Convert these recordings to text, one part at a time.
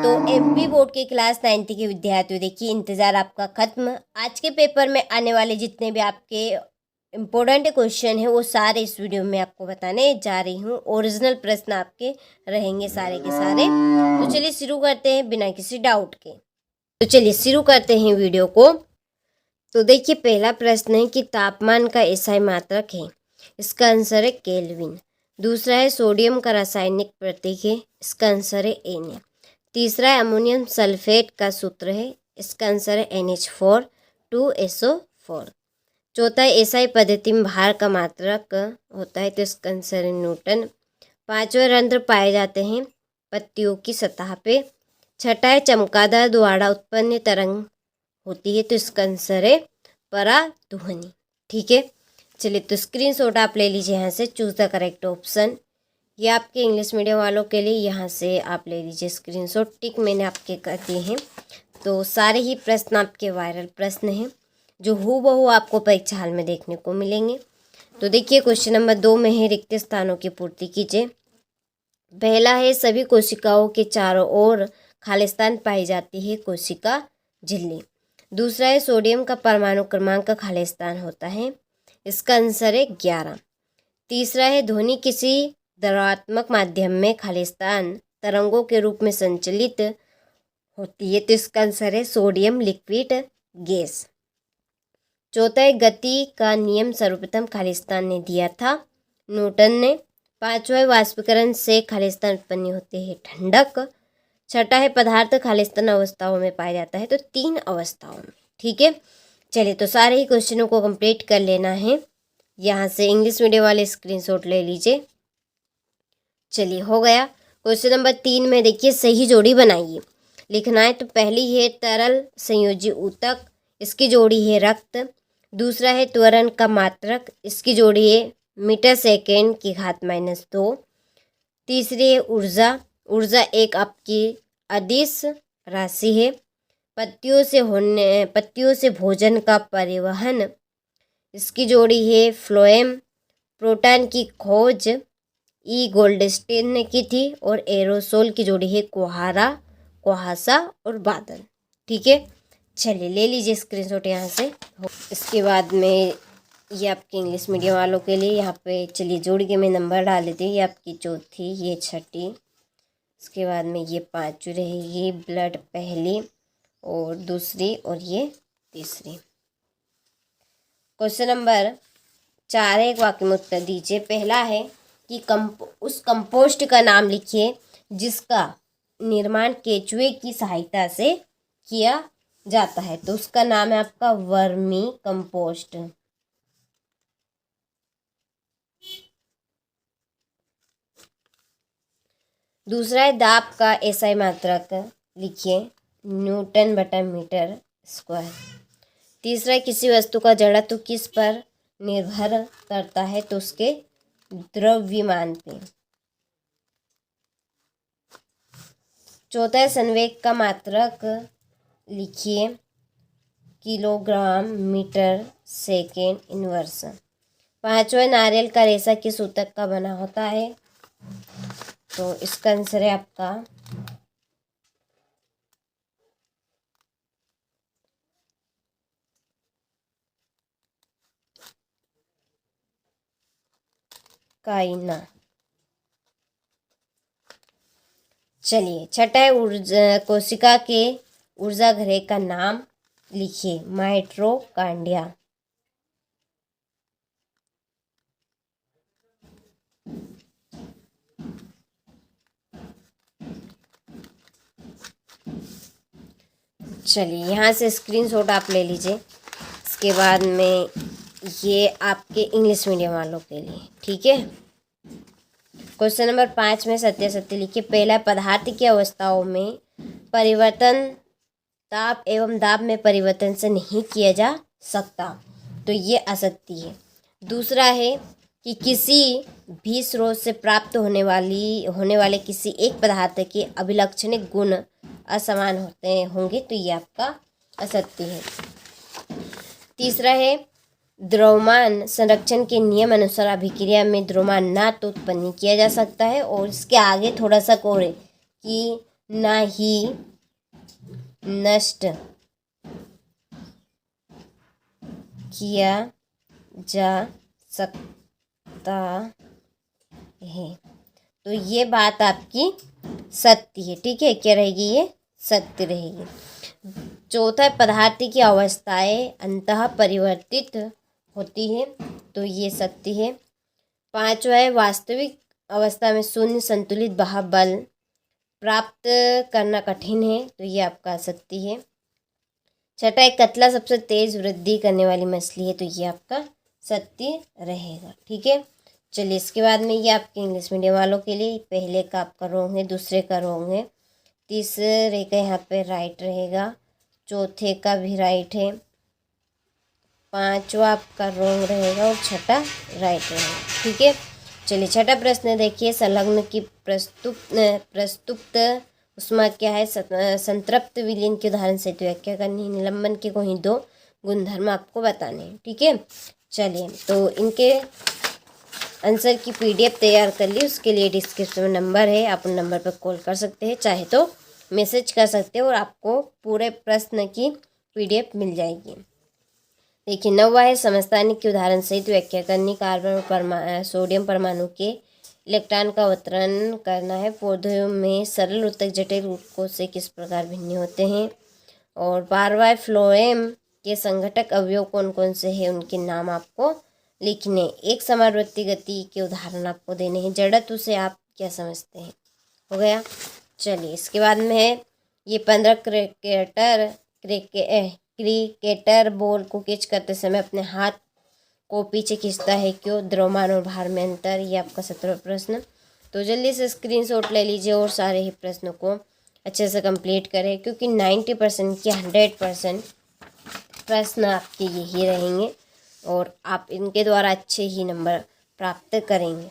तो MP board के class 9th के विद्यार्थियों, देखिए इंतज़ार आपका ख़त्म। आज के पेपर में आने वाले जितने भी आपके इम्पोर्टेंट क्वेश्चन हैं वो सारे इस वीडियो में आपको बताने जा रही हूँ। ओरिजिनल प्रश्न आपके रहेंगे सारे के सारे। तो चलिए शुरू करते हैं बिना किसी डाउट के। तो चलिए शुरू करते हैं वीडियो को। तो देखिए पहला प्रश्न है कि तापमान का एसआई मात्रक है, इसका आंसर है केल्विन। दूसरा है सोडियम का रासायनिक प्रतीक है, इसका आंसर है एन। तीसरा है अमोनियम सल्फेट का सूत्र है, इसका आंसर है NH4 2SO4। चौथा है एसआई पद्धति में भार का मात्रक होता है, तो इसका आंसर है न्यूटन। पांचवा रंध्र पाए जाते हैं पत्तियों की सतह पे। छठा है चमगादड़ द्वारा उत्पन्न तरंग होती है, तो इसका आंसर है पराध्वनि। ठीक है, चलिए तो स्क्रीनशॉट आप ले लीजिए यहाँ से, चूज द करेक्ट ऑप्शन। ये आपके इंग्लिश मीडियम वालों के लिए यहाँ से आप ले लीजिए स्क्रीनशॉट। टिक मैंने आपके कर दिए हैं। तो सारे ही प्रश्न आपके वायरल प्रश्न हैं जो हूबहू आपको परीक्षा हाल में देखने को मिलेंगे। तो देखिए क्वेश्चन नंबर 2 में है रिक्त स्थानों की पूर्ति कीजिए। पहला है सभी कोशिकाओं के चारों ओर खालिस्तान पाई जाती है कोशिका झिल्ली। दूसरा है सोडियम का परमाणु क्रमांक खालिस्तान होता है, इसका आंसर है 11। तीसरा है ध्वनि किसी द्रवात्मक माध्यम में खालिस्तान तरंगों के रूप में संचलित होती है, तो इसका आंसर है सोडियम लिक्विड गैस। चौथा है गति का नियम सर्वप्रथम खालिस्तान ने दिया था, न्यूटन ने। पांचवा है वाष्पीकरण से खालिस्तान उत्पन्न होते हैं ठंडक। छठा है पदार्थ खालिस्तान अवस्थाओं में पाया जाता है, तो 3 अवस्थाओं में। ठीक है, चलिए तो सारे ही क्वेश्चनों को कंप्लीट कर लेना है। यहाँ से इंग्लिश मीडियम वाले स्क्रीनशॉट ले लीजिए। चलिए हो गया। क्वेश्चन नंबर 3 में देखिए सही जोड़ी बनाइए, लिखना है। तो पहली है तरल संयोजी ऊतक, इसकी जोड़ी है रक्त। दूसरा है त्वरण का मात्रक, इसकी जोड़ी है मीटर सेकेंड की घात -2। तीसरी है ऊर्जा, ऊर्जा एक आपकी अदिश राशि है। पत्तियों से भोजन का परिवहन, इसकी जोड़ी है फ्लोएम। प्रोटॉन की खोज ई गोल्डस्टीन ने की थी। और एरोसोल की जोड़ी है कुहासा और बादल। ठीक है, चलिए ले लीजिए स्क्रीनशॉट यहाँ से। इसके बाद में ये आपके इंग्लिश मीडियम वालों के लिए यहाँ पे चलिए जोड़ी के मैं नंबर डाल देती हूँ। ये आपकी चौथी, ये छठी, इसके बाद में ये पांचवी रहेगी, ब्लड पहली और दूसरी, और ये तीसरी। क्वेश्चन नंबर 4 है, एक वाक्य में उत्तर दीजिए। पहला है कि उस कंपोस्ट का नाम लिखिए जिसका निर्माण केचुए की सहायता से किया जाता है, तो उसका नाम है आपका वर्मी कंपोस्ट। दूसरा है दाब का एसआई मात्रक लिखिए, न्यूटन बटा मीटर स्क्वायर। तीसरा है किसी वस्तु का जड़त्व किस पर निर्भर करता है, तो उसके द्रव्यमान पे। चौथा है संवेग का मात्रक लिखिए, किलोग्राम मीटर सेकेंड इनवर्स। पांचवा नारियल का रेशा किस ऊतक का बना होता है, तो इसका आंसर है आपका काइना। चलिए छठा है ऊर्जा कोशिका के ऊर्जा घरे का नाम लिखिए, माइटोकॉन्ड्रिया। चलिए यहाँ से स्क्रीनशॉट आप ले लीजिए। इसके बाद में ये आपके इंग्लिश मीडियम वालों के लिए। ठीक है, क्वेश्चन नंबर 5 में सत्यासत्य लिखिए। पहला, पदार्थ की अवस्थाओं में परिवर्तन ताप एवं दाब में परिवर्तन से नहीं किया जा सकता, तो ये असत्य है। दूसरा है कि किसी भी स्रोत से प्राप्त होने वाले किसी एक पदार्थ के अभिलक्षणिक गुण असमान होंगे, तो ये आपका असत्य है। तीसरा है द्रव्यमान संरक्षण के नियम अनुसार अभिक्रिया में द्रव्यमान ना तो उत्पन्न किया जा सकता है, और इसके आगे थोड़ा सा और है कि ना ही नष्ट किया जा सकता है। तो ये बात आपकी सत्य है, ठीक है। क्या रहेगी? ये सत्य रहेगी। चौथा है, पदार्थ की अवस्थाएं अंततः परिवर्तित होती है, तो ये सत्य है। पांचवा है, वास्तविक अवस्था में शून्य संतुलित बहा बल प्राप्त करना कठिन है, तो ये आपका सत्य है। छठा है, कतला सबसे तेज वृद्धि करने वाली मछली है, तो ये आपका सत्य रहेगा, ठीक है। चलिए, इसके बाद में ये आपके इंग्लिश मीडियम वालों के लिए पहले का आपका रॉन्ग है, दूसरे का रॉन्ग है, तीसरे का यहाँ पे राइट रहेगा, चौथे का भी राइट है, पांचवा आपका रॉन्ग रहेगा और छठा राइट रहेगा, ठीक है। चलिए, छठा प्रश्न देखिए, संलग्न की प्रस्तुत उष्मा क्या है? संतृप्त विलीन के उदाहरण से व्याख्या करनी है। निलंबन के कोई दो गुणधर्म आपको बताने हैं, ठीक है। चलिए, तो इनके आंसर की पीडीएफ तैयार कर ली, उसके लिए डिस्क्रिप्शन में नंबर है, आप उन नंबर पर कॉल कर सकते हैं, चाहे तो मैसेज कर सकते हैं और आपको पूरे प्रश्न की पीडीएफ मिल जाएगी। देखिए, 9वां है, समस्थानिक के उदाहरण सहित व्याख्या करनी। कार्बन और सोडियम परमाणु के इलेक्ट्रॉन का अवतरण करना है। पौधों में सरल उत्तक जटिल ऊतकों से किस प्रकार भिन्न होते हैं। और 12वां, फ्लोएम के संघटक अवयव कौन कौन से हैं, उनके नाम आपको लिखने। एक समानुवर्ती गति के उदाहरण आपको देने हैं। जड़त्व से आप क्या समझते हैं? हो गया। चलिए, इसके बाद में है ये 15 क्रिकेटर बॉल को कैच करते समय अपने हाथ को पीछे खींचता है, क्यों? द्रव्यमान और भार में अंतर। ये आपका 17वां प्रश्न। तो जल्दी से स्क्रीनशॉट ले लीजिए और सारे ही प्रश्नों को अच्छे से कंप्लीट करें, क्योंकि 90% के 100% प्रश्न आपके यही रहेंगे और आप इनके द्वारा अच्छे ही नंबर प्राप्त करेंगे।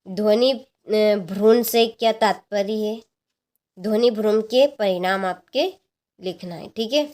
ध्वनि भ्रूण से क्या तात्पर्य है? ध्वनि भ्रूण के परिणाम आपके लिखना है, ठीक है।